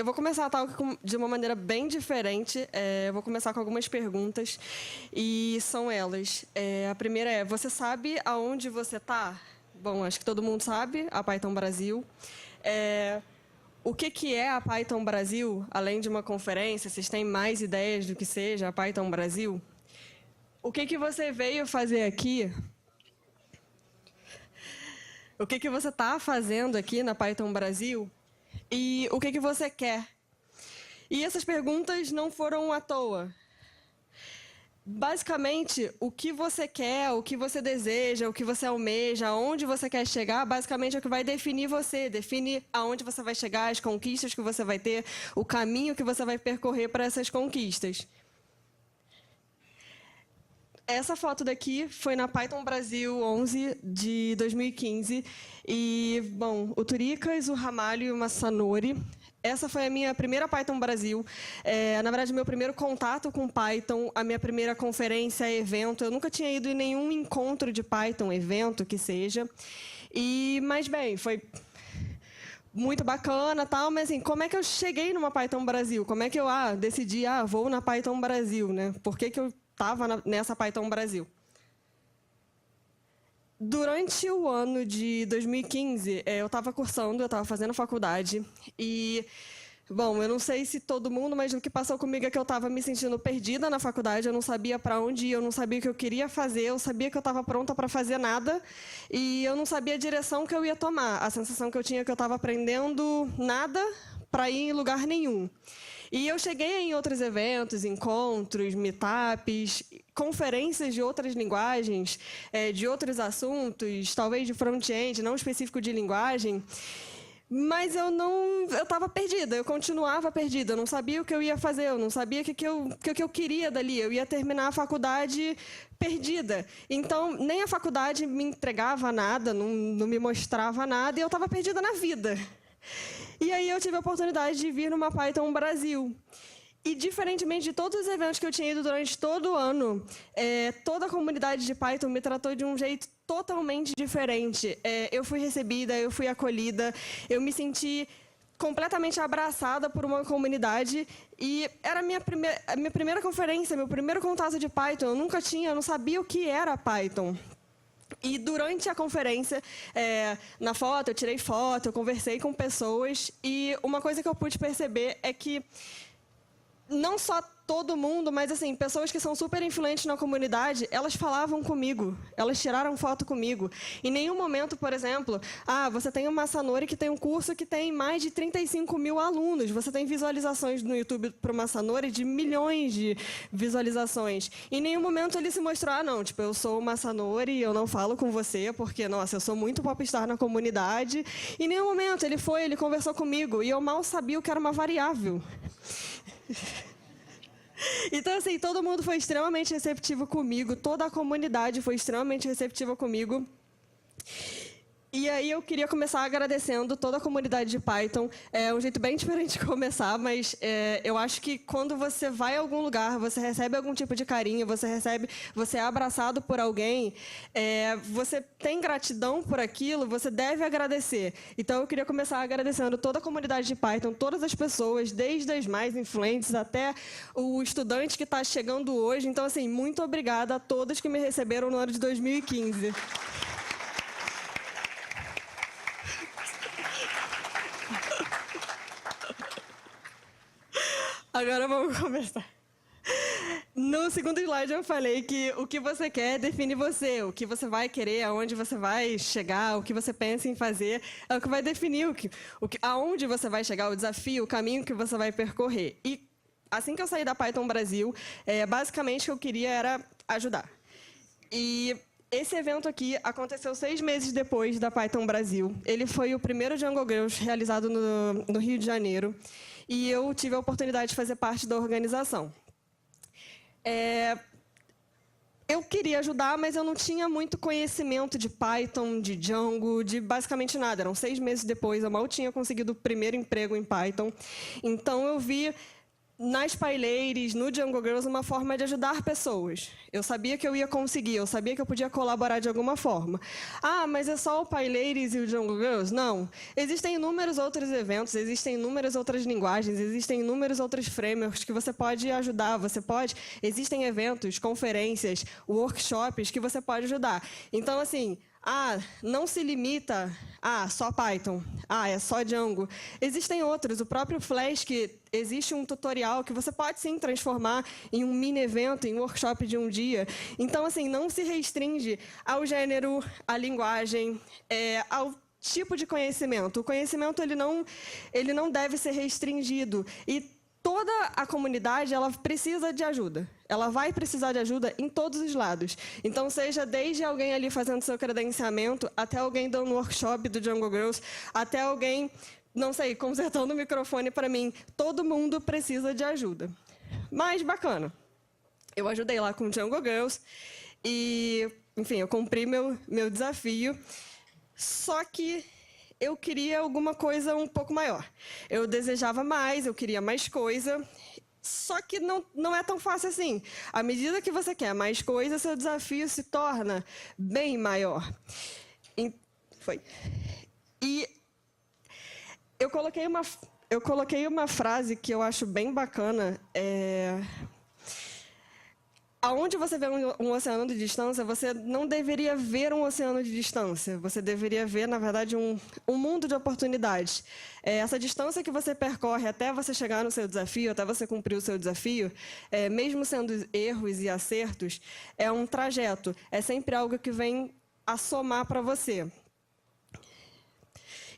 Eu vou começar a talk de uma maneira bem diferente. Eu vou começar com algumas perguntas, e são elas. A primeira é, você sabe aonde você está? Bom, acho que todo mundo sabe, a Python Brasil. O que é a Python Brasil, além de uma conferência? Vocês têm mais ideias do que seja a Python Brasil? O que você veio fazer aqui? O que você está fazendo aqui na Python Brasil? E o que você quer? E essas perguntas não foram à toa. Basicamente, o que você quer, o que você deseja, o que você almeja, aonde você quer chegar, basicamente é o que vai definir você, define aonde você vai chegar, as conquistas que você vai ter, o caminho que você vai percorrer para essas conquistas. Essa foto daqui foi na Python Brasil 11 de 2015. E, bom, o Turicas, o Ramalho e o Massanori. Essa foi a minha primeira Python Brasil. Na verdade, meu primeiro contato com Python, a minha primeira conferência, evento. Eu nunca tinha ido em nenhum encontro de Python, evento que seja. Mas, bem, foi muito bacana, tal, mas assim, como é que eu cheguei numa Python Brasil? Como é que eu decidi, vou na Python Brasil, né? Por que eu estava nessa Python Brasil? Durante o ano de 2015, eu estava cursando, eu estava fazendo faculdade. E, bom, eu não sei se todo mundo, mas o que passou comigo é que eu estava me sentindo perdida na faculdade, eu não sabia para onde ir, eu não sabia o que eu queria fazer, eu sabia que eu estava pronta para fazer nada, e eu não sabia a direção que eu ia tomar. A sensação que eu tinha é que eu estava aprendendo nada para ir em lugar nenhum. E eu cheguei em outros eventos, encontros, meetups, conferências de outras linguagens, de outros assuntos, talvez de front-end, não específico de linguagem, mas eu estava perdida, eu continuava perdida, eu não sabia o que eu ia fazer, eu não sabia o que eu queria dali, eu ia terminar a faculdade perdida. Então, nem a faculdade me entregava nada, não me mostrava nada, e eu estava perdida na vida. E aí eu tive a oportunidade de vir numa Python Brasil. E, diferentemente de todos os eventos que eu tinha ido durante todo o ano, toda a comunidade de Python me tratou de um jeito totalmente diferente. Eu fui recebida, eu fui acolhida, eu me senti completamente abraçada por uma comunidade, e era a minha primeira conferência, meu primeiro contato de Python. Eu não sabia o que era Python. E durante a conferência, na foto, eu tirei foto, eu conversei com pessoas, e uma coisa que eu pude perceber é que não só todo mundo, mas assim, pessoas que são super influentes na comunidade, elas falavam comigo, elas tiraram foto comigo. Em nenhum momento, por exemplo, você tem o Massanori que tem um curso que tem mais de 35 mil alunos, você tem visualizações no YouTube para o Massanori de milhões de visualizações. Em nenhum momento ele se mostrou, não, tipo, eu sou o Massanori, eu não falo com você, porque, nossa, eu sou muito popstar na comunidade. Em nenhum momento ele conversou comigo, e eu mal sabia o que era uma variável. Então, assim, todo mundo foi extremamente receptivo comigo, toda a comunidade foi extremamente receptiva comigo. E aí eu queria começar agradecendo toda a comunidade de Python. É um jeito bem diferente de começar, mas eu acho que quando você vai a algum lugar, você recebe algum tipo de carinho, você é abraçado por alguém, você tem gratidão por aquilo, você deve agradecer. Então eu queria começar agradecendo toda a comunidade de Python, todas as pessoas, desde as mais influentes até o estudante que está chegando hoje. Então, assim, muito obrigada a todos que me receberam no ano de 2015. Agora vamos começar. No segundo slide eu falei que o que você quer define você, o que você vai querer, aonde você vai chegar, o que você pensa em fazer, é o que vai definir aonde você vai chegar, o desafio, o caminho que você vai percorrer. E assim que eu saí da Python Brasil, basicamente o que eu queria era ajudar. E esse evento aqui aconteceu 6 meses depois da Python Brasil. Ele foi o primeiro Jungle Girls realizado no Rio de Janeiro. E eu tive a oportunidade de fazer parte da organização. Eu queria ajudar, mas eu não tinha muito conhecimento de Python, de Django, de basicamente nada. Eram 6 meses depois, eu mal tinha conseguido o primeiro emprego em Python. Então, eu vi nas PyLadies, no Jungle Girls, uma forma de ajudar pessoas. Eu sabia que eu ia conseguir, eu sabia que eu podia colaborar de alguma forma. Ah, mas é só o PyLadies e o Jungle Girls? Não. Existem inúmeros outros eventos, existem inúmeras outras linguagens, existem inúmeros outros frameworks que você pode ajudar, existem eventos, conferências, workshops que você pode ajudar. Então, assim, não se limita a só Python, é só Django. Existem outros, o próprio Flask, existe um tutorial que você pode sim transformar em um mini evento, em um workshop de um dia. Então, assim, não se restringe ao gênero, à linguagem, ao tipo de conhecimento. O conhecimento ele não deve ser restringido. E toda a comunidade ela precisa de ajuda. Ela vai precisar de ajuda em todos os lados. Então, seja desde alguém ali fazendo seu credenciamento, até alguém dando um workshop do Jungle Girls, até alguém, não sei, consertando o microfone para mim. Todo mundo precisa de ajuda. Mas, bacana. Eu ajudei lá com o Jungle Girls e, enfim, eu cumpri meu desafio. Só que eu queria alguma coisa um pouco maior. Eu desejava mais, eu queria mais coisa, só que não é tão fácil assim. À medida que você quer mais coisa, seu desafio se torna bem maior. E eu coloquei uma frase que eu acho bem bacana, aonde você vê um oceano de distância, você não deveria ver um oceano de distância. Você deveria ver, na verdade, um mundo de oportunidades. Essa distância que você percorre até você chegar no seu desafio, até você cumprir o seu desafio, mesmo sendo erros e acertos, é um trajeto. É sempre algo que vem a somar para você.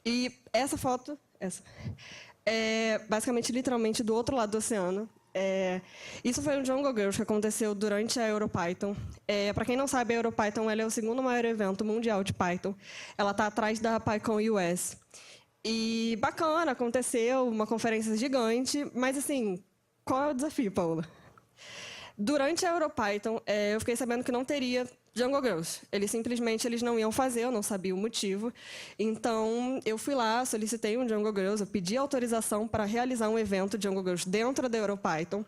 E essa foto, é basicamente, literalmente, do outro lado do oceano. Isso foi um Jungle Girls que aconteceu durante a EuroPython. Para quem não sabe, a EuroPython ela é o segundo maior evento mundial de Python. Ela está atrás da PyCon US. E bacana, aconteceu, uma conferência gigante, mas assim, qual é o desafio, Paula? Durante a EuroPython, eu fiquei sabendo que não teria Jungle Girls. Eles não iam fazer, eu não sabia o motivo. Então, eu fui lá, solicitei um Jungle Girls, eu pedi autorização para realizar um evento Jungle Girls dentro da EuroPython.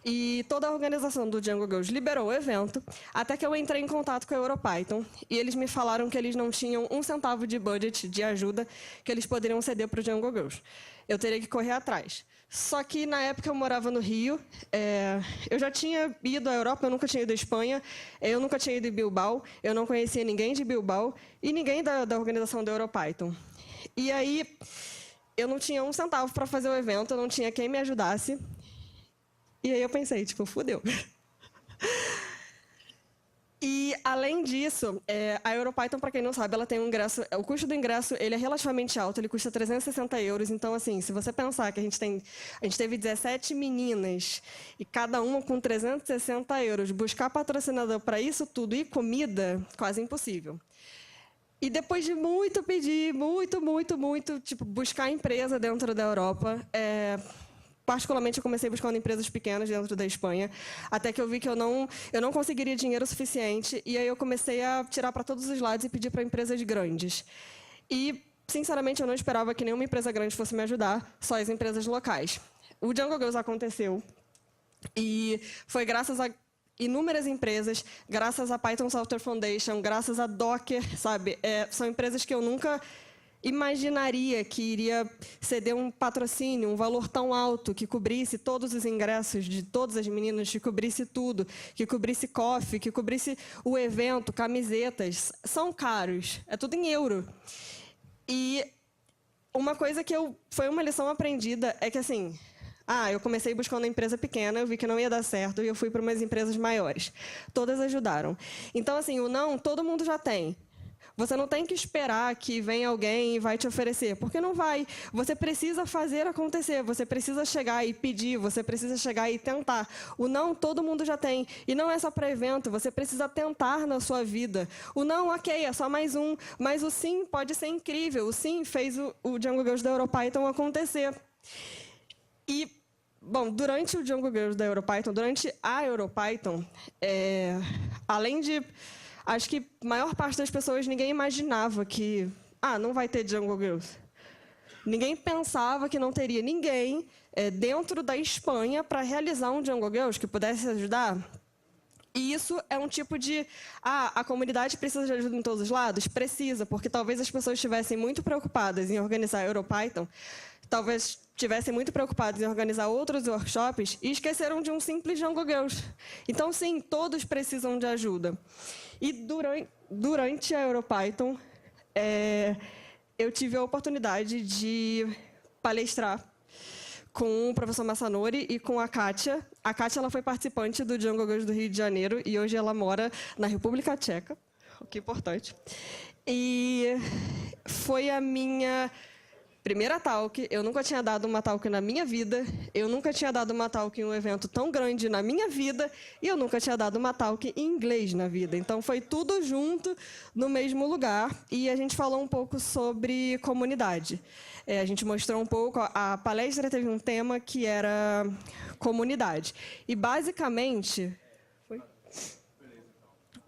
E toda a organização do Jungle Girls liberou o evento, até que eu entrei em contato com a EuroPython. E eles me falaram que eles não tinham um centavo de budget, de ajuda, que eles poderiam ceder para o Jungle Girls. Eu teria que correr atrás. Só que, na época, eu morava no Rio. Eu já tinha ido à Europa, eu nunca tinha ido à Espanha, eu nunca tinha ido em Bilbao, eu não conhecia ninguém de Bilbao e ninguém da organização da EuroPython. E aí, eu não tinha um centavo para fazer o evento, eu não tinha quem me ajudasse. E aí eu pensei, fudeu. E, além disso, a EuroPython, para quem não sabe, ela tem um ingresso... O custo do ingresso ele é relativamente alto, ele custa 360 €. Então, assim, se você pensar que a gente teve 17 meninas, e cada uma com 360 €, buscar patrocinador para isso tudo e comida, quase impossível. E depois de muito pedir, muito, buscar empresa dentro da Europa... Particularmente, eu comecei buscando empresas pequenas dentro da Espanha, até que eu vi que eu não conseguiria dinheiro suficiente, e aí eu comecei a tirar para todos os lados e pedir para empresas grandes. E, sinceramente, eu não esperava que nenhuma empresa grande fosse me ajudar, só as empresas locais. O Jungle Girls aconteceu, e foi graças a inúmeras empresas, graças a Python Software Foundation, graças a Docker, sabe? São empresas que eu nunca imaginaria que iria ceder um patrocínio, um valor tão alto, que cobrisse todos os ingressos de todas as meninas, que cobrisse tudo, que cobrisse coffee, que cobrisse o evento, camisetas. São caros, é tudo em euro. E uma coisa que foi uma lição aprendida é que, assim, eu comecei buscando uma empresa pequena, eu vi que não ia dar certo, e eu fui para umas empresas maiores. Todas ajudaram. Então, assim, o não, todo mundo já tem. Você não tem que esperar que venha alguém e vai te oferecer, porque não vai. Você precisa fazer acontecer, você precisa chegar e pedir, você precisa chegar e tentar. O não, todo mundo já tem. E não é só para evento, você precisa tentar na sua vida. O não, ok, é só mais um, mas o sim pode ser incrível. O sim fez o Jungle Girls da EuroPython acontecer. E, bom, durante o Jungle Girls da EuroPython, durante a EuroPython, além de... Acho que a maior parte das pessoas, ninguém imaginava que... não vai ter Jungle Girls. Ninguém pensava que não teria. Ninguém. dentro da Espanha para realizar um Jungle Girls que pudesse ajudar. E isso é um tipo de... a comunidade precisa de ajuda em todos os lados? Precisa, porque talvez as pessoas estivessem muito preocupadas em organizar a EuroPython, talvez estivessem muito preocupadas em organizar outros workshops e esqueceram de um simples Jungle Girls. Então, sim, todos precisam de ajuda. E durante a EuroPython, eu tive a oportunidade de palestrar com o professor Massanori e com a Kátia. A Kátia ela foi participante do Jungle Girls do Rio de Janeiro e hoje ela mora na República Tcheca, o que é importante. E foi a minha primeira talk. Eu nunca tinha dado uma talk na minha vida, eu nunca tinha dado uma talk em um evento tão grande na minha vida e eu nunca tinha dado uma talk em inglês na vida. Então, foi tudo junto no mesmo lugar e a gente falou um pouco sobre comunidade. A gente mostrou um pouco, a palestra teve um tema que era comunidade. E, basicamente,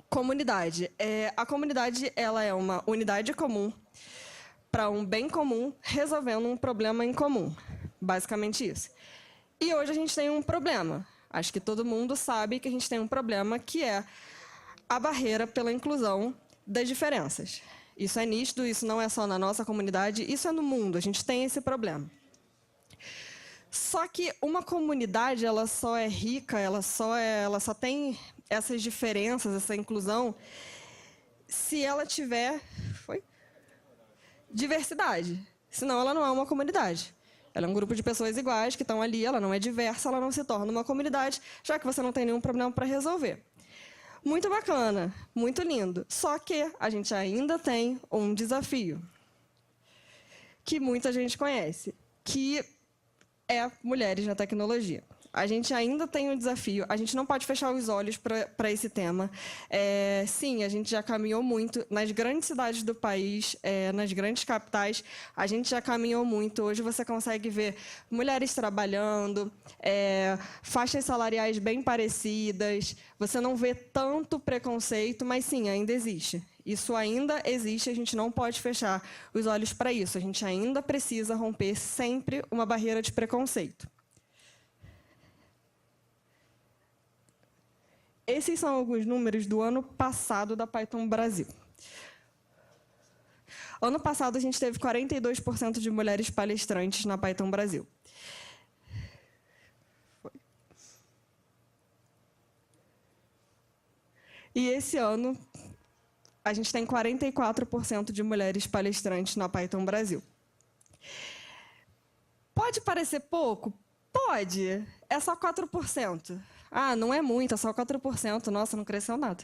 comunidade. A comunidade ela é uma unidade comum para um bem comum, resolvendo um problema em comum. Basicamente isso. E hoje a gente tem um problema. Acho que todo mundo sabe que a gente tem um problema, que é a barreira pela inclusão das diferenças. Isso é nítido, isso não é só na nossa comunidade, isso é no mundo, a gente tem esse problema. Só que uma comunidade, ela só é rica, ela só tem essas diferenças, essa inclusão, se ela tiver diversidade. Senão ela não é uma comunidade. Ela é um grupo de pessoas iguais que estão ali, ela não é diversa, ela não se torna uma comunidade, já que você não tem nenhum problema para resolver. Muito bacana, muito lindo. Só que a gente ainda tem um desafio, que muita gente conhece, que é mulheres na tecnologia. A gente ainda tem um desafio, a gente não pode fechar os olhos para esse tema. Sim, a gente já caminhou muito nas grandes cidades do país, nas grandes capitais, a gente já caminhou muito. Hoje você consegue ver mulheres trabalhando, faixas salariais bem parecidas, você não vê tanto preconceito, mas sim, ainda existe. Isso ainda existe, a gente não pode fechar os olhos para isso. A gente ainda precisa romper sempre uma barreira de preconceito. Esses são alguns números do ano passado da Python Brasil. Ano passado, a gente teve 42% de mulheres palestrantes na Python Brasil. E esse ano, a gente tem 44% de mulheres palestrantes na Python Brasil. Pode parecer pouco? Pode. É só 4%. Ah, não é muito, é só 4%. Nossa, não cresceu nada.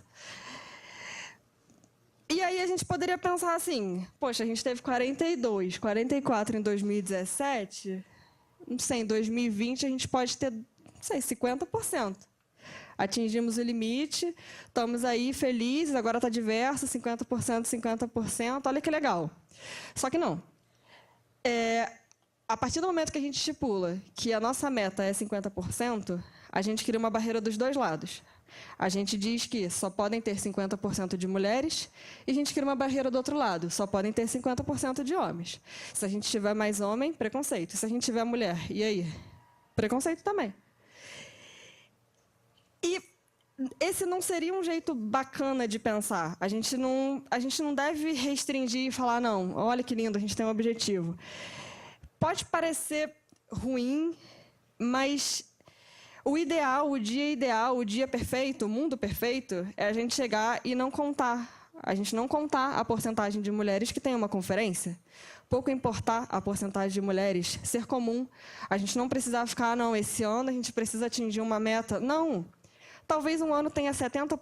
E aí a gente poderia pensar assim, poxa, a gente teve 42, 44 em 2017, não sei, em 2020 a gente pode ter, não sei, 50%. Atingimos o limite, estamos aí felizes, agora está diverso, 50%, 50%, olha que legal. Só que não. A partir do momento que a gente estipula que a nossa meta é 50%, a gente cria uma barreira dos dois lados. A gente diz que só podem ter 50% de mulheres e a gente cria uma barreira do outro lado, só podem ter 50% de homens. Se a gente tiver mais homem, preconceito. Se a gente tiver mulher, e aí? Preconceito também. E esse não seria um jeito bacana de pensar. A gente não deve restringir e falar, não, olha que lindo, a gente tem um objetivo. Pode parecer ruim, mas o ideal, o dia perfeito, o mundo perfeito, é a gente chegar e não contar. A gente não contar a porcentagem de mulheres que tem uma conferência. Pouco importar a porcentagem de mulheres, ser comum. A gente não precisar ficar, não, esse ano a gente precisa atingir uma meta. Não. Talvez um ano tenha 70%,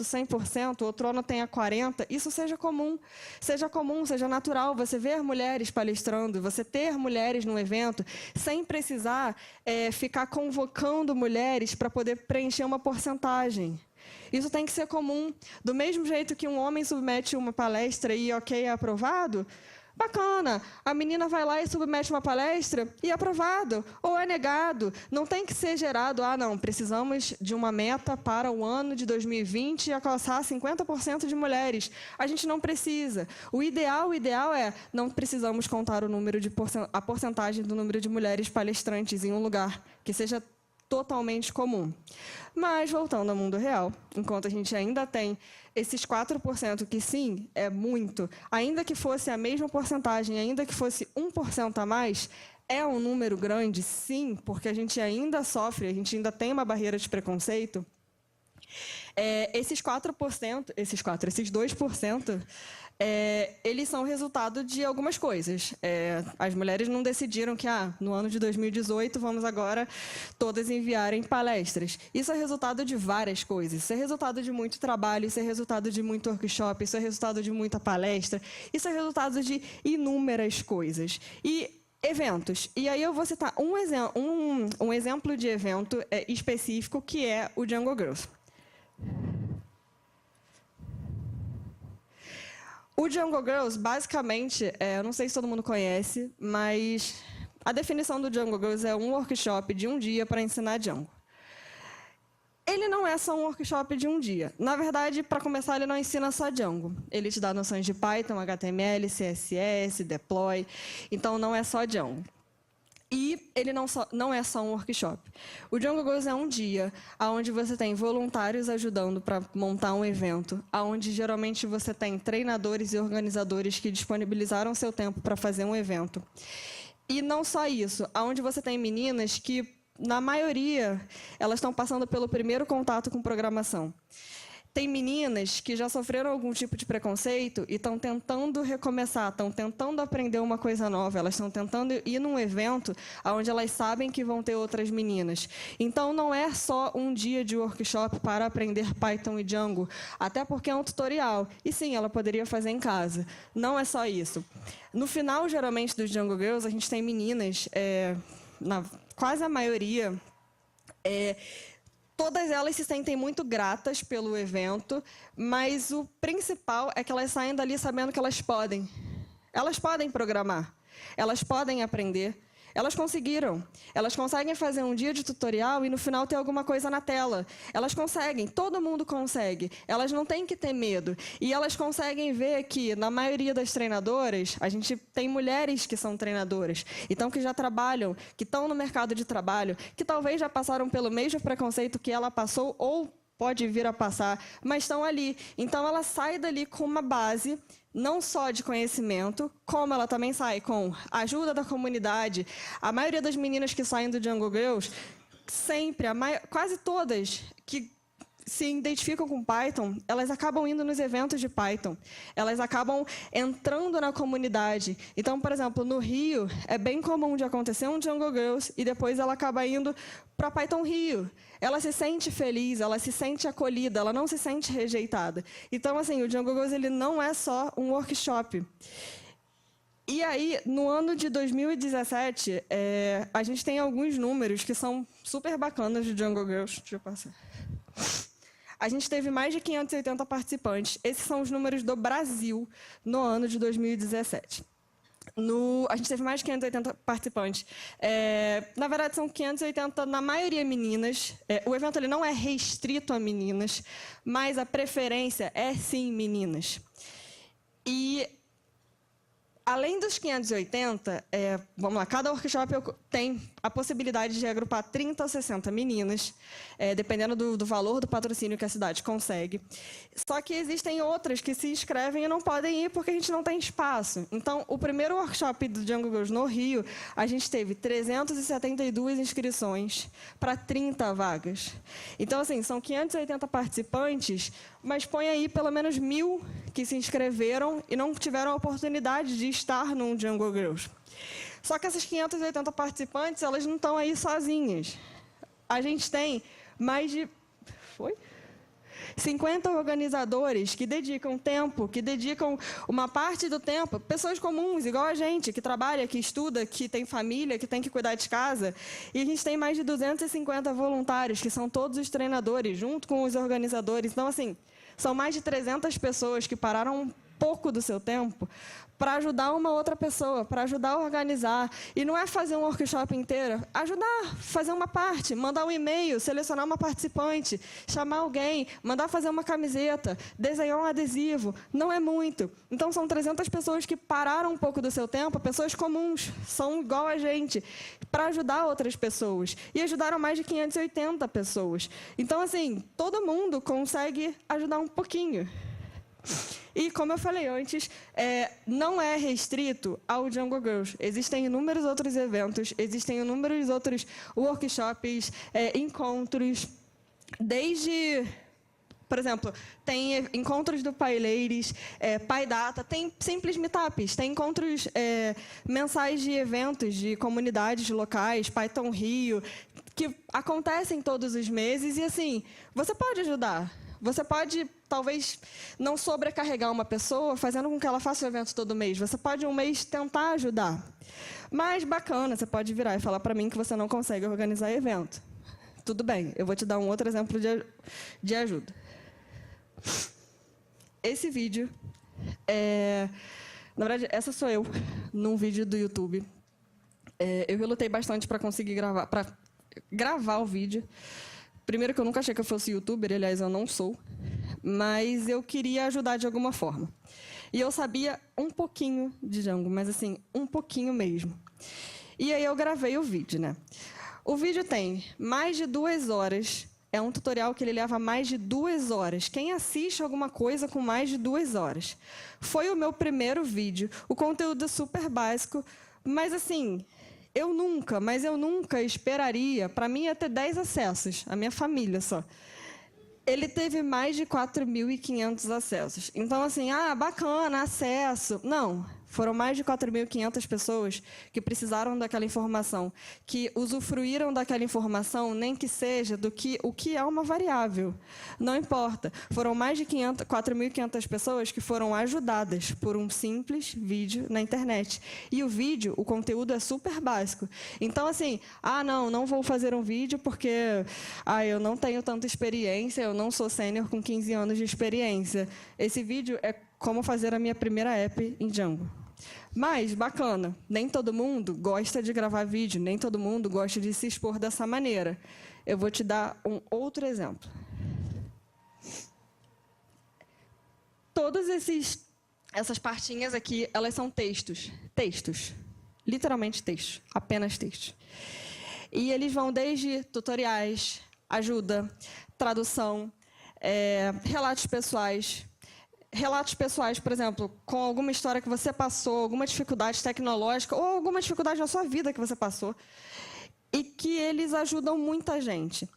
100%, outro ano tenha 40%. Isso seja comum, seja natural. Você ver mulheres palestrando, você ter mulheres no evento, sem precisar ficar convocando mulheres para poder preencher uma porcentagem. Isso tem que ser comum. Do mesmo jeito que um homem submete uma palestra e, ok, é aprovado, Bacana, a menina vai lá e submete uma palestra e é aprovado, ou é negado. Não tem que ser gerado, não, precisamos de uma meta para o ano de 2020 e alcançar 50% de mulheres. A gente não precisa. O ideal é, não precisamos contar o número de a porcentagem do número de mulheres palestrantes em um lugar que seja totalmente comum. Mas, voltando ao mundo real, enquanto a gente ainda tem esses 4%, que sim, é muito, ainda que fosse a mesma porcentagem, ainda que fosse 1% a mais, é um número grande, sim, porque a gente ainda sofre, a gente ainda tem uma barreira de preconceito. Esses 2%, eles são resultado de algumas coisas. As mulheres não decidiram que, no ano de 2018, vamos agora todas enviarem palestras. Isso é resultado de várias coisas. Isso é resultado de muito trabalho, isso é resultado de muito workshop, isso é resultado de muita palestra, isso é resultado de inúmeras coisas. E eventos. E aí eu vou citar um exemplo de evento específico, que é o Jungle Girls. O Jungle Girls, basicamente, eu não sei se todo mundo conhece, mas a definição do Jungle Girls é um workshop de um dia para ensinar Django. Ele não é só um workshop de um dia. Na verdade, para começar, ele não ensina só Django. Ele te dá noções de Python, HTML, CSS, deploy. Então, não é só Django. E ele não é só um workshop. O Jungle Girls é um dia onde você tem voluntários ajudando para montar um evento, onde geralmente você tem treinadores e organizadores que disponibilizaram seu tempo para fazer um evento. E não só isso, onde você tem meninas que, na maioria, elas estão passando pelo primeiro contato com programação. Tem meninas que já sofreram algum tipo de preconceito e estão tentando recomeçar, estão tentando aprender uma coisa nova, elas estão tentando ir num evento onde elas sabem que vão ter outras meninas. Então, não é só um dia de workshop para aprender Python e Django, até porque é um tutorial. E sim, ela poderia fazer em casa. Não é só isso. No final, geralmente, dos Django Girls, a gente tem meninas, quase a maioria, todas elas se sentem muito gratas pelo evento, mas o principal é que elas saem dali sabendo que elas podem. Elas podem programar, elas podem aprender, elas conseguiram. Elas conseguem fazer um dia de tutorial e no final ter alguma coisa na tela. Elas conseguem, todo mundo consegue. Elas não têm que ter medo. E elas conseguem ver que, na maioria das treinadoras, a gente tem mulheres que são treinadoras, então que já trabalham, que estão no mercado de trabalho, que talvez já passaram pelo mesmo preconceito que ela passou ou pode vir a passar, mas estão ali. Então, ela sai dali com uma base não só de conhecimento, como ela também sai com a ajuda da comunidade. A maioria das meninas que saem do Jungle Girls, sempre, quase todas que se identificam com Python, elas acabam indo nos eventos de Python. Elas acabam entrando na comunidade. Então, por exemplo, no Rio, é bem comum de acontecer um Jungle Girls e depois ela acaba indo para Python Rio. Ela se sente feliz, ela se sente acolhida, ela não se sente rejeitada. Então, assim, o Jungle Girls ele não é só um workshop. E aí, no ano de 2017, a gente tem alguns números que são super bacanas de Jungle Girls. Deixa eu passar. A gente teve mais de 580 participantes. Esses são os números do Brasil no ano de 2017. A gente teve mais de 580 participantes. Na verdade, são 580, na maioria, meninas. O evento ele não é restrito a meninas, mas a preferência é, sim, meninas. E, além dos 580, vamos lá, cada workshop tem a possibilidade de agrupar 30 ou 60 meninas, dependendo do valor do patrocínio que a cidade consegue. Só que existem outras que se inscrevem e não podem ir porque a gente não tem espaço. Então, o primeiro workshop do Jungle Girls no Rio, a gente teve 372 inscrições para 30 vagas. Então, assim, são 580 participantes, mas põe aí pelo menos 1.000 que se inscreveram e não tiveram a oportunidade de estar num Jungle Girls. Só que essas 580 participantes, elas não estão aí sozinhas. A gente tem mais de 50 organizadores que dedicam tempo, que dedicam uma parte do tempo, pessoas comuns, igual a gente, que trabalha, que estuda, que tem família, que tem que cuidar de casa. E a gente tem mais de 250 voluntários, que são todos os treinadores, junto com os organizadores. Então, assim, são mais de 300 pessoas que pararam pouco do seu tempo para ajudar uma outra pessoa, para ajudar a organizar. E não é fazer um workshop inteiro, ajudar, fazer uma parte, mandar um e-mail, selecionar uma participante, chamar alguém, mandar fazer uma camiseta, desenhar um adesivo. Não é muito. Então, são 300 pessoas que pararam um pouco do seu tempo, pessoas comuns, são igual a gente, para ajudar outras pessoas. E ajudaram mais de 580 pessoas. Então, assim, todo mundo consegue ajudar um pouquinho. E, como eu falei antes, não é restrito ao Django Girls. Existem inúmeros outros eventos, existem inúmeros outros workshops, encontros, desde... Por exemplo, tem encontros do PyLadies, PyData, tem simples meetups, tem encontros mensais de eventos de comunidades locais, Python Rio, que acontecem todos os meses e, assim, você pode ajudar. Você pode, talvez, não sobrecarregar uma pessoa fazendo com que ela faça o evento todo mês. Você pode, um mês, tentar ajudar. Mas, bacana, você pode virar e falar para mim que você não consegue organizar evento. Tudo bem, eu vou te dar um outro exemplo de ajuda. Esse vídeo, na verdade, essa sou eu, num vídeo do YouTube. Eu relutei bastante para conseguir gravar o vídeo. Primeiro que eu nunca achei que eu fosse youtuber, aliás, eu não sou, mas eu queria ajudar de alguma forma. E eu sabia um pouquinho de Django, mas assim, um pouquinho mesmo. E aí eu gravei o vídeo, né? O vídeo tem mais de 2 horas, é um tutorial que ele leva mais de 2 horas. Quem assiste alguma coisa com mais de 2 horas? Foi o meu primeiro vídeo, o conteúdo é super básico, mas assim... Eu nunca esperaria, para mim ia ter 10 acessos, a minha família só. Ele teve mais de 4.500 acessos. Então, assim, bacana, acesso. Não, foram mais de 4.500 pessoas que precisaram daquela informação, que usufruíram daquela informação, nem que seja o que é uma variável. Não importa. Foram mais de 4.500 pessoas que foram ajudadas por um simples vídeo na internet. E o vídeo, o conteúdo é super básico. Então, assim, não vou fazer um vídeo porque eu não tenho tanta experiência, eu não sou sênior com 15 anos de experiência. Esse vídeo é como fazer a minha primeira app em Django. Mas, bacana, nem todo mundo gosta de gravar vídeo, nem todo mundo gosta de se expor dessa maneira. Eu vou te dar um outro exemplo. Todas essas partinhas aqui, elas são textos. Textos. Literalmente textos. Apenas textos. E eles vão desde tutoriais, ajuda, tradução, relatos pessoais. Relatos pessoais, por exemplo, com alguma história que você passou, alguma dificuldade tecnológica ou alguma dificuldade na sua vida que você passou, e que eles ajudam muita gente.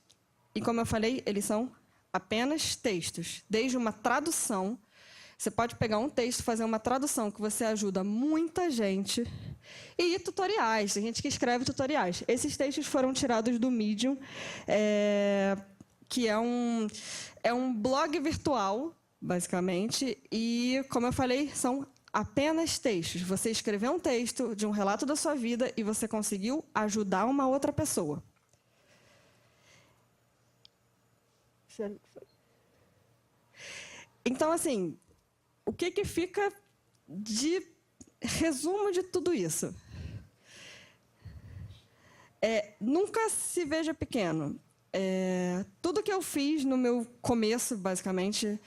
E, como eu falei, eles são apenas textos. Desde uma tradução, você pode pegar um texto, fazer uma tradução que você ajuda muita gente, e tutoriais, tem gente que escreve tutoriais. Esses textos foram tirados do Medium, que é um blog virtual, basicamente, e, como eu falei, são apenas textos. Você escreveu um texto de um relato da sua vida e você conseguiu ajudar uma outra pessoa. Então, assim, o que fica de resumo de tudo isso? Nunca se veja pequeno. Tudo que eu fiz no meu começo, basicamente,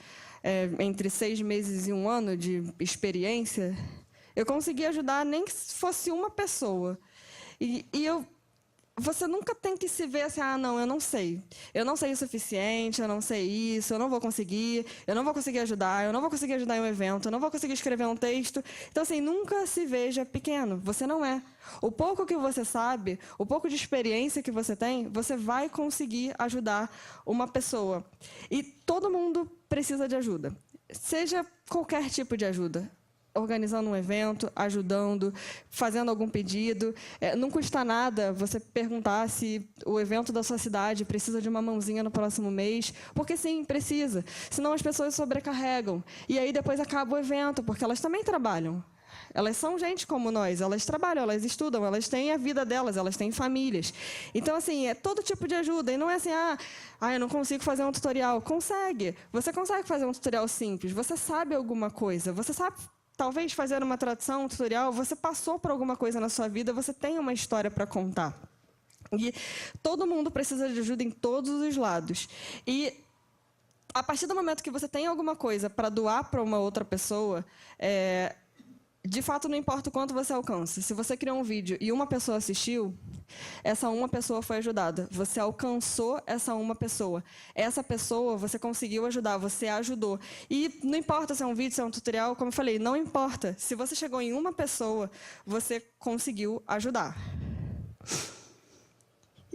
entre 6 meses e 1 ano de experiência, eu consegui ajudar nem que fosse uma pessoa. Você nunca tem que se ver assim, não, eu não sei o suficiente, eu não sei isso, eu não vou conseguir ajudar, eu não vou conseguir ajudar em um evento, eu não vou conseguir escrever um texto. Então, assim, nunca se veja pequeno, você não é. O pouco que você sabe, o pouco de experiência que você tem, você vai conseguir ajudar uma pessoa. E todo mundo precisa de ajuda, seja qualquer tipo de ajuda. Organizando um evento, ajudando, fazendo algum pedido. Não custa nada você perguntar se o evento da sua cidade precisa de uma mãozinha no próximo mês, porque sim, precisa. Senão as pessoas sobrecarregam. E aí depois acaba o evento, porque elas também trabalham. Elas são gente como nós, elas trabalham, elas estudam, elas têm a vida delas, elas têm famílias. Então, assim, é todo tipo de ajuda. E não é assim, eu não consigo fazer um tutorial. Consegue. Você consegue fazer um tutorial simples. Você sabe alguma coisa. Você sabe, talvez, fazer uma tradução, um tutorial. Você passou por alguma coisa na sua vida, você tem uma história para contar. E todo mundo precisa de ajuda em todos os lados. E a partir do momento que você tem alguma coisa para doar para uma outra pessoa, de fato, não importa o quanto você alcança. Se você criou um vídeo e uma pessoa assistiu, essa uma pessoa foi ajudada. Você alcançou essa uma pessoa. Essa pessoa você conseguiu ajudar, você ajudou. E não importa se é um vídeo, se é um tutorial, como eu falei, não importa. Se você chegou em uma pessoa, você conseguiu ajudar.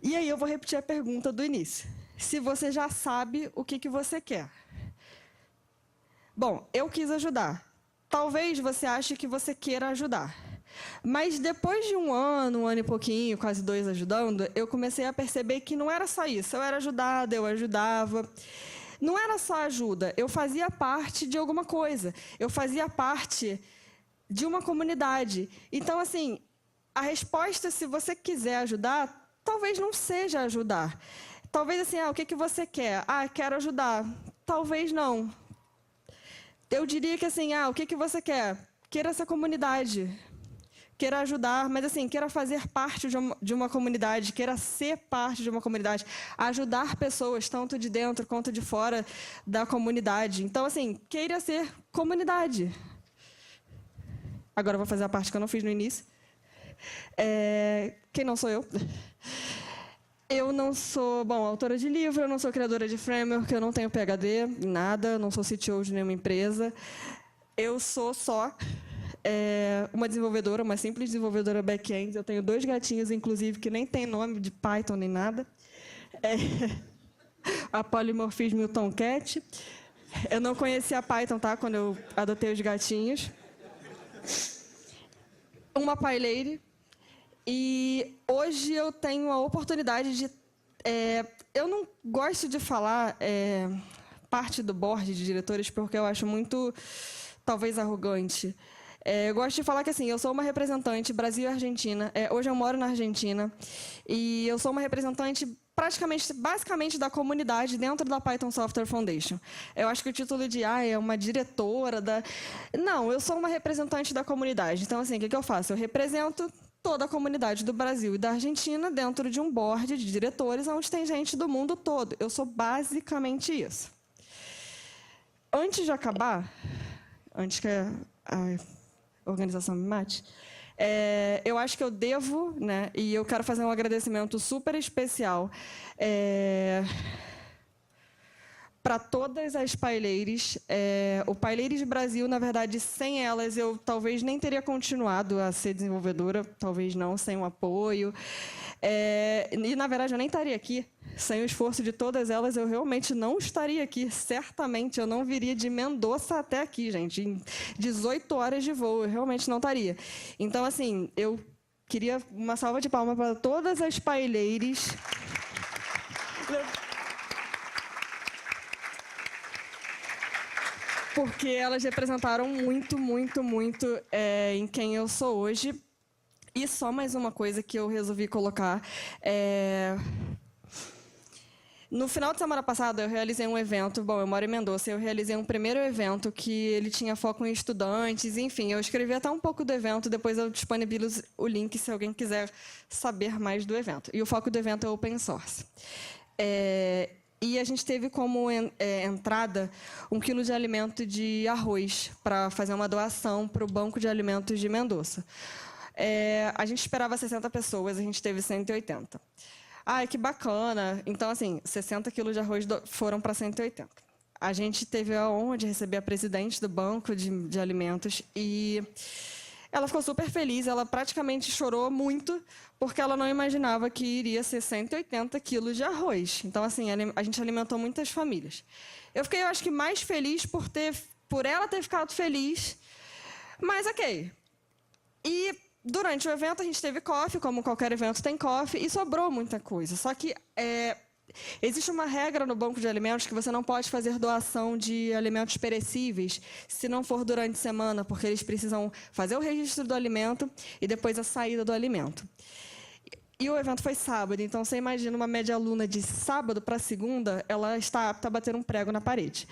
E aí eu vou repetir a pergunta do início. Se você já sabe o que você quer. Bom, eu quis ajudar. Talvez você ache que você queira ajudar. Mas depois de um ano e pouquinho, quase 2 ajudando, eu comecei a perceber que não era só isso. Eu era ajudada, eu ajudava. Não era só ajuda, eu fazia parte de alguma coisa. Eu fazia parte de uma comunidade. Então, assim, a resposta, se você quiser ajudar, talvez não seja ajudar. Talvez assim, o que você quer? Quero ajudar. Talvez não. Eu diria que assim, o que você quer? Queira essa comunidade. Queira ajudar, mas assim, queira fazer parte de uma comunidade, queira ser parte de uma comunidade, ajudar pessoas, tanto de dentro quanto de fora da comunidade. Então, assim, queira ser comunidade. Agora eu vou fazer a parte que eu não fiz no início. Quem não sou eu? Eu não sou, autora de livro, eu não sou criadora de framework, eu não tenho PhD em nada, não sou CTO de nenhuma empresa. Eu sou só uma desenvolvedora, uma simples desenvolvedora back-end. Eu tenho 2 gatinhos, inclusive, que nem tem nome de Python nem nada. A Polymorphism e o Tomcat. Eu não conhecia Python, tá, quando eu adotei os gatinhos. Uma PyLady. E hoje eu tenho a oportunidade de... eu não gosto de falar parte do board de diretores, porque eu acho muito, talvez, arrogante. Eu gosto de falar que assim, eu sou uma representante Brasil e Argentina. Hoje eu moro na Argentina. E eu sou uma representante basicamente da comunidade dentro da Python Software Foundation. Eu acho que o título de é uma diretora da... Não, eu sou uma representante da comunidade. Então, assim, o que eu faço? Eu represento toda a comunidade do Brasil e da Argentina dentro de um board de diretores onde tem gente do mundo todo. Eu sou basicamente isso. Antes de acabar, antes que a organização me mate, eu acho que eu devo, né, e eu quero fazer um agradecimento super especial para todas as PyLadies. O PyLadies Brasil, na verdade, sem elas, eu talvez nem teria continuado a ser desenvolvedora, talvez não, sem o apoio. E, na verdade, eu nem estaria aqui. Sem o esforço de todas elas, eu realmente não estaria aqui. Certamente, eu não viria de Mendoza até aqui, gente. Em 18 horas de voo, eu realmente não estaria. Então, assim, eu queria uma salva de palmas para todas as PyLadies. Porque elas representaram muito, muito, muito em quem eu sou hoje. E só mais uma coisa que eu resolvi colocar. No final de semana passada, eu realizei um evento. Bom, eu moro em Mendoza. Eu realizei um primeiro evento que ele tinha foco em estudantes. Enfim, eu escrevi até um pouco do evento. Depois eu disponibilizo o link se alguém quiser saber mais do evento. E o foco do evento é open source. E a gente teve como entrada 1 quilo de alimento de arroz para fazer uma doação para o Banco de Alimentos de Mendoza. A gente esperava 60 pessoas, a gente teve 180. Que bacana. Então, assim, 60 quilos de arroz foram para 180. A gente teve a honra de receber a presidente do Banco de Alimentos e ela ficou super feliz, ela praticamente chorou muito, porque ela não imaginava que iria ser 180 quilos de arroz. Então, assim, a gente alimentou muitas famílias. Eu fiquei, eu acho que, mais feliz por ela ter ficado feliz, mas ok. E durante o evento, a gente teve coffee, como qualquer evento tem coffee, e sobrou muita coisa. Só que Existe uma regra no banco de alimentos que você não pode fazer doação de alimentos perecíveis se não for durante a semana, porque eles precisam fazer o registro do alimento e depois a saída do alimento. E o evento foi sábado, então você imagina uma média aluna de sábado para segunda, ela está apta a bater um prego na parede.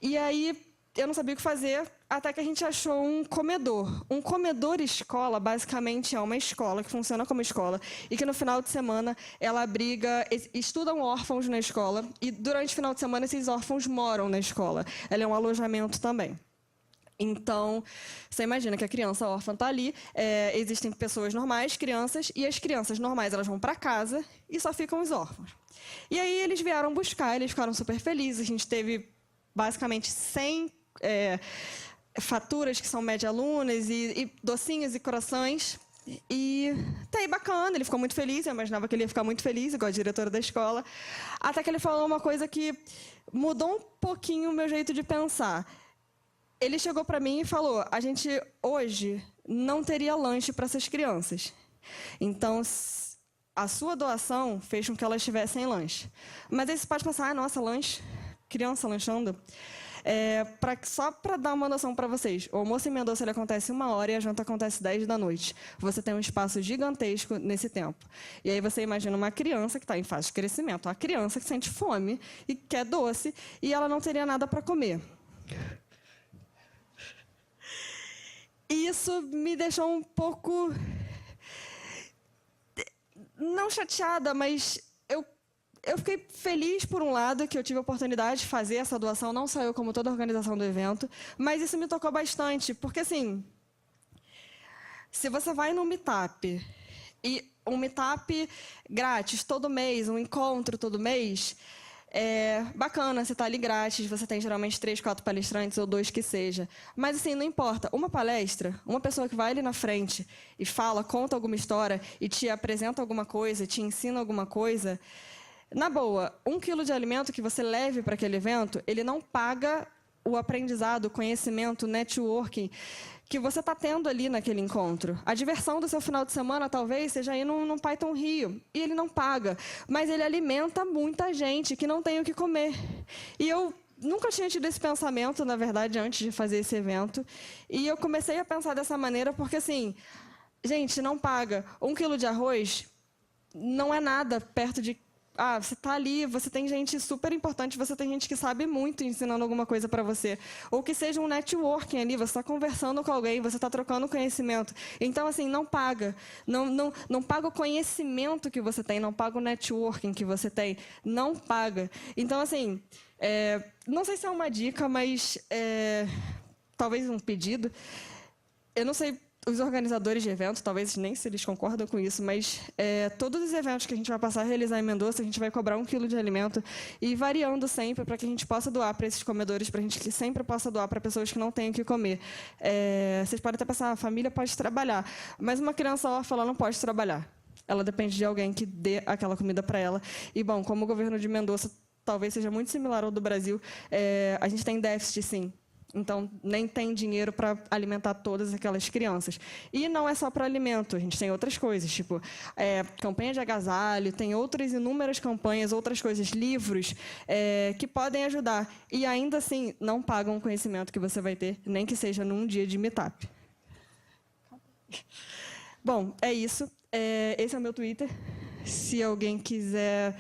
E aí eu não sabia o que fazer, até que a gente achou um comedor. Um comedor escola, basicamente, é uma escola que funciona como escola e que no final de semana ela abriga, estudam órfãos na escola e durante o final de semana esses órfãos moram na escola. Ela é um alojamento também. Então, você imagina que a criança órfã está ali, existem pessoas normais, crianças, e as crianças normais elas vão para casa e só ficam os órfãos. E aí eles vieram buscar, eles ficaram super felizes, a gente teve basicamente 100 faturas que são média-alunas e docinhos e corações. E tá aí bacana, ele ficou muito feliz, eu imaginava que ele ia ficar muito feliz, igual a diretora da escola, até que ele falou uma coisa que mudou um pouquinho o meu jeito de pensar. Ele chegou para mim e falou, a gente hoje não teria lanche para essas crianças. Então, a sua doação fez com que elas tivessem lanche. Mas aí você pode pensar, nossa, lanche, criança lanchando. Só para dar uma noção para vocês, o almoço em Mendoza ele acontece 1h e a janta acontece 10 da noite. Você tem um espaço gigantesco nesse tempo. E aí você imagina uma criança que está em fase de crescimento, uma criança que sente fome e quer doce, e ela não teria nada para comer. E isso me deixou um pouco, não chateada, mas eu fiquei feliz, por um lado, que eu tive a oportunidade de fazer essa doação, não só eu, como toda a organização do evento, mas isso me tocou bastante, porque, assim, se você vai num meetup, e um meetup grátis todo mês, um encontro todo mês, é bacana, você está ali grátis, você tem geralmente 3, 4 palestrantes, ou 2 que seja. Mas, assim, não importa. Uma palestra, uma pessoa que vai ali na frente e fala, conta alguma história, e te apresenta alguma coisa, te ensina alguma coisa... Na boa, 1 quilo de alimento que você leve para aquele evento, ele não paga o aprendizado, o conhecimento, o networking que você está tendo ali naquele encontro. A diversão do seu final de semana, talvez, seja ir num Python Rio. E ele não paga, mas ele alimenta muita gente que não tem o que comer. E eu nunca tinha tido esse pensamento, na verdade, antes de fazer esse evento. E eu comecei a pensar dessa maneira porque, assim, gente, não paga. 1 quilo de arroz não é nada perto de... você está ali, você tem gente super importante, você tem gente que sabe muito ensinando alguma coisa para você. Ou que seja um networking ali, você está conversando com alguém, você está trocando conhecimento. Então, assim, não paga. Não paga o conhecimento que você tem, não paga o networking que você tem. Não paga. Então, assim, não sei se é uma dica, mas talvez um pedido. Eu não sei... Os organizadores de eventos, talvez nem se eles concordam com isso, mas todos os eventos que a gente vai passar a realizar em Mendoza, a gente vai cobrar 1 quilo de alimento e variando sempre para que a gente possa doar para esses comedores, para a gente que sempre possa doar para pessoas que não têm o que comer. Vocês podem até pensar, a família pode trabalhar, mas uma criança órfã ela não pode trabalhar. Ela depende de alguém que dê aquela comida para ela. E, bom, como o governo de Mendoza talvez seja muito similar ao do Brasil, a gente tem déficit, sim. Então, nem tem dinheiro para alimentar todas aquelas crianças. E não é só para alimento, a gente tem outras coisas, tipo campanha de agasalho, tem outras inúmeras campanhas, outras coisas, livros, que podem ajudar. E, ainda assim, não pagam o conhecimento que você vai ter, nem que seja num dia de meetup. Bom, é isso. Esse é o meu Twitter. Se alguém quiser,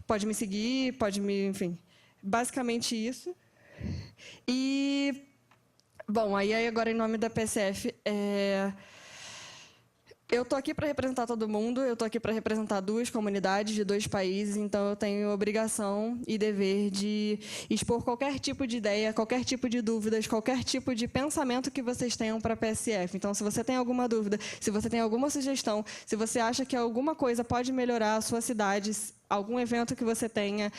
pode me seguir, pode me... Enfim, basicamente isso. E, bom, aí agora em nome da PSF, eu estou aqui para representar todo mundo, eu estou aqui para representar 2 comunidades de 2 países, então eu tenho obrigação e dever de expor qualquer tipo de ideia, qualquer tipo de dúvidas, qualquer tipo de pensamento que vocês tenham para a PSF. Então, se você tem alguma dúvida, se você tem alguma sugestão, se você acha que alguma coisa pode melhorar a sua cidade, algum evento que você tenha,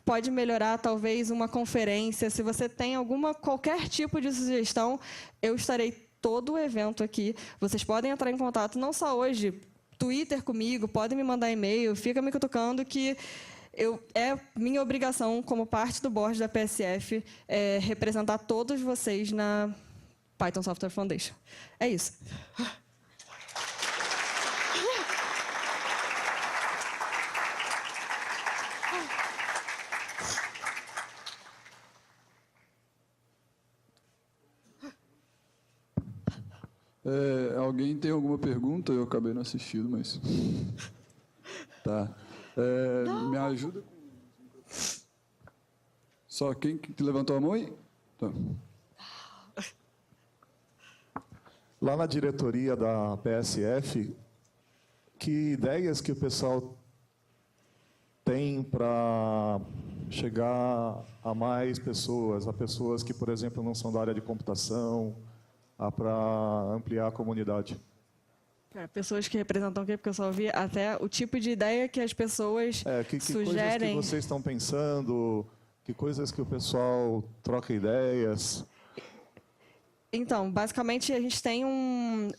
pode melhorar talvez uma conferência, se você tem qualquer tipo de sugestão, eu estarei todo o evento aqui. Vocês podem entrar em contato, não só hoje, Twitter comigo, podem me mandar e-mail, fica me cutucando que é minha obrigação, como parte do board da PSF, representar todos vocês na Python Software Foundation. É isso. Alguém tem alguma pergunta? Eu acabei não assistindo, mas... Tá. Me ajuda com... Só quem que levantou a mão aí? Tá. Lá na diretoria da PSF, que ideias que o pessoal tem para chegar a mais pessoas, a pessoas que, por exemplo, não são da área de computação, para ampliar a comunidade? Pessoas que representam o quê? Porque eu só vi até o tipo de ideia que as pessoas que sugerem. coisas que vocês estão pensando, que coisas que o pessoal troca ideias? Então, basicamente, a gente tem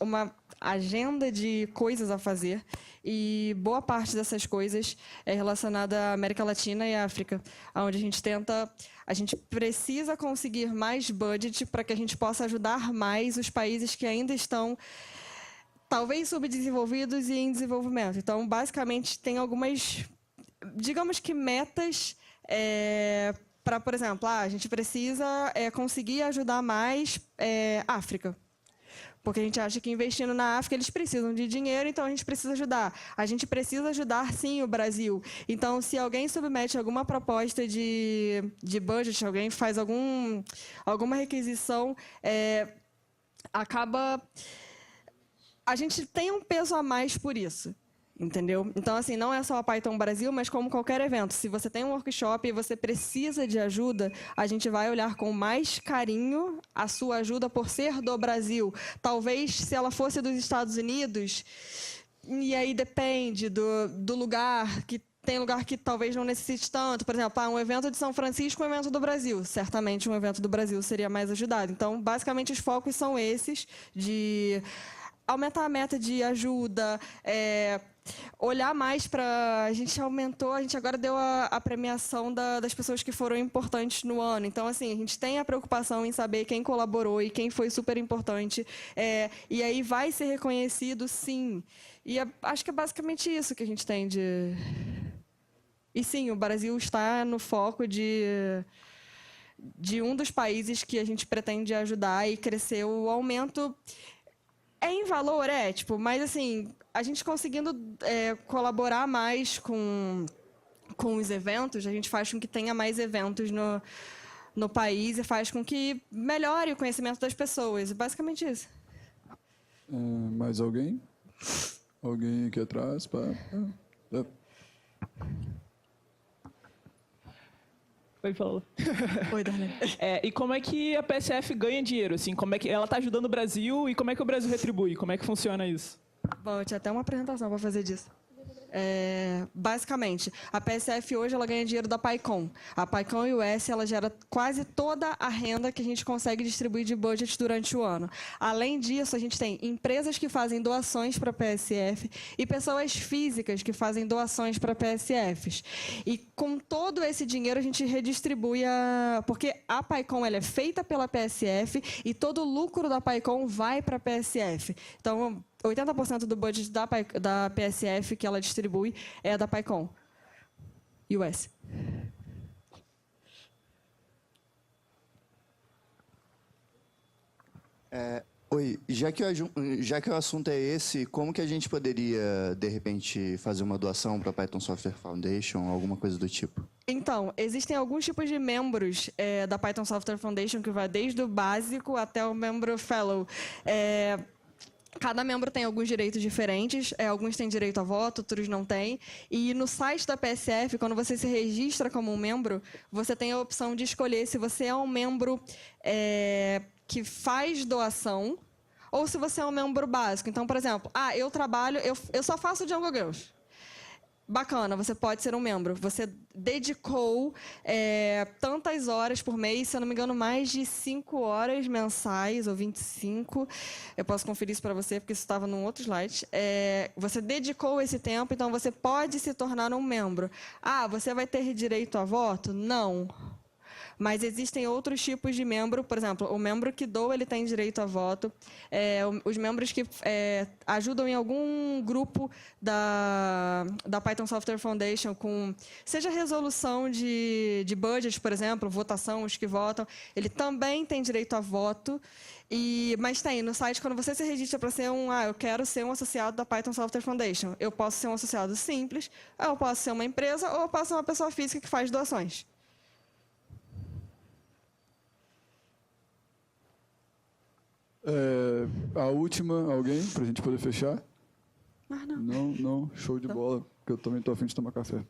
uma agenda de coisas a fazer e boa parte dessas coisas é relacionada à América Latina e África, onde a gente precisa conseguir mais budget para que a gente possa ajudar mais os países que ainda estão talvez subdesenvolvidos e em desenvolvimento. Então, basicamente, tem algumas, digamos que metas para, por exemplo, a gente precisa conseguir ajudar mais África. Porque a gente acha que investindo na África eles precisam de dinheiro, então a gente precisa ajudar. A gente precisa ajudar, sim, o Brasil. Então, se alguém submete alguma proposta de budget, alguém faz alguma requisição, a gente tem um peso a mais por isso. Entendeu? Então, assim, não é só a Python Brasil, mas como qualquer evento. Se você tem um workshop e você precisa de ajuda, a gente vai olhar com mais carinho a sua ajuda por ser do Brasil. Talvez, se ela fosse dos Estados Unidos, e aí depende do lugar, que tem lugar que talvez não necessite tanto. Por exemplo, um evento de São Francisco, um evento do Brasil. Certamente, um evento do Brasil seria mais ajudado. Então, basicamente, os focos são esses, de aumentar a meta de ajuda, olhar mais para... A gente agora deu a premiação das pessoas que foram importantes no ano. Então, assim, a gente tem a preocupação em saber quem colaborou e quem foi super importante. E aí vai ser reconhecido, sim. E acho que é basicamente isso que a gente tem de... E sim, o Brasil está no foco de um dos países que a gente pretende ajudar e crescer o aumento... em valor, mas assim, a gente conseguindo colaborar mais com os eventos, a gente faz com que tenha mais eventos no país e faz com que melhore o conhecimento das pessoas. Basicamente isso. Mais alguém? Alguém aqui atrás? Oi, Paula. Oi, Darlene. E como é que a PSF ganha dinheiro? Assim, como é que ela está ajudando o Brasil e como é que o Brasil retribui? Como é que funciona isso? Bom, eu tinha até uma apresentação para fazer disso. Basicamente, a PSF hoje ela ganha dinheiro da PyCon. A PyCon US ela gera quase toda a renda que a gente consegue distribuir de budget durante o ano. Além disso, a gente tem empresas que fazem doações para a PSF e pessoas físicas que fazem doações para PSFs. E com todo esse dinheiro a gente redistribui porque a PyCon ela é feita pela PSF e todo o lucro da PyCon vai para a PSF. Então, 80% do budget da PSF que ela distribui é da PyCon US. Oi, já que o assunto é esse, como que a gente poderia, de repente, fazer uma doação para a Python Software Foundation, alguma coisa do tipo? Então, existem alguns tipos de membros da Python Software Foundation, que vai desde o básico até o membro fellow. Cada membro tem alguns direitos diferentes, alguns têm direito a voto, outros não têm. E no site da PSF, quando você se registra como um membro, você tem a opção de escolher se você é um membro que faz doação ou se você é um membro básico. Então, por exemplo, eu só faço Django Girls. Bacana, você pode ser um membro. Você dedicou tantas horas por mês, se eu não me engano, mais de 5 horas mensais, ou 25. Eu posso conferir isso para você, porque isso estava num outro slide. Você dedicou esse tempo, então você pode se tornar um membro. Você vai ter direito a voto? Não. Mas existem outros tipos de membro, por exemplo, o membro que doa, ele tem direito a voto. Os membros que ajudam em algum grupo da Python Software Foundation com, seja resolução de budget, por exemplo, votação, os que votam, ele também tem direito a voto. Mas tem, no site, quando você se registra para ser eu quero ser um associado da Python Software Foundation, eu posso ser um associado simples, eu posso ser uma empresa, ou eu posso ser uma pessoa física que faz doações. A última, alguém, para a gente poder fechar? Não. Não, show de bola, porque eu também estou a fim de tomar café.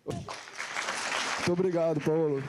Muito obrigado, Paulo.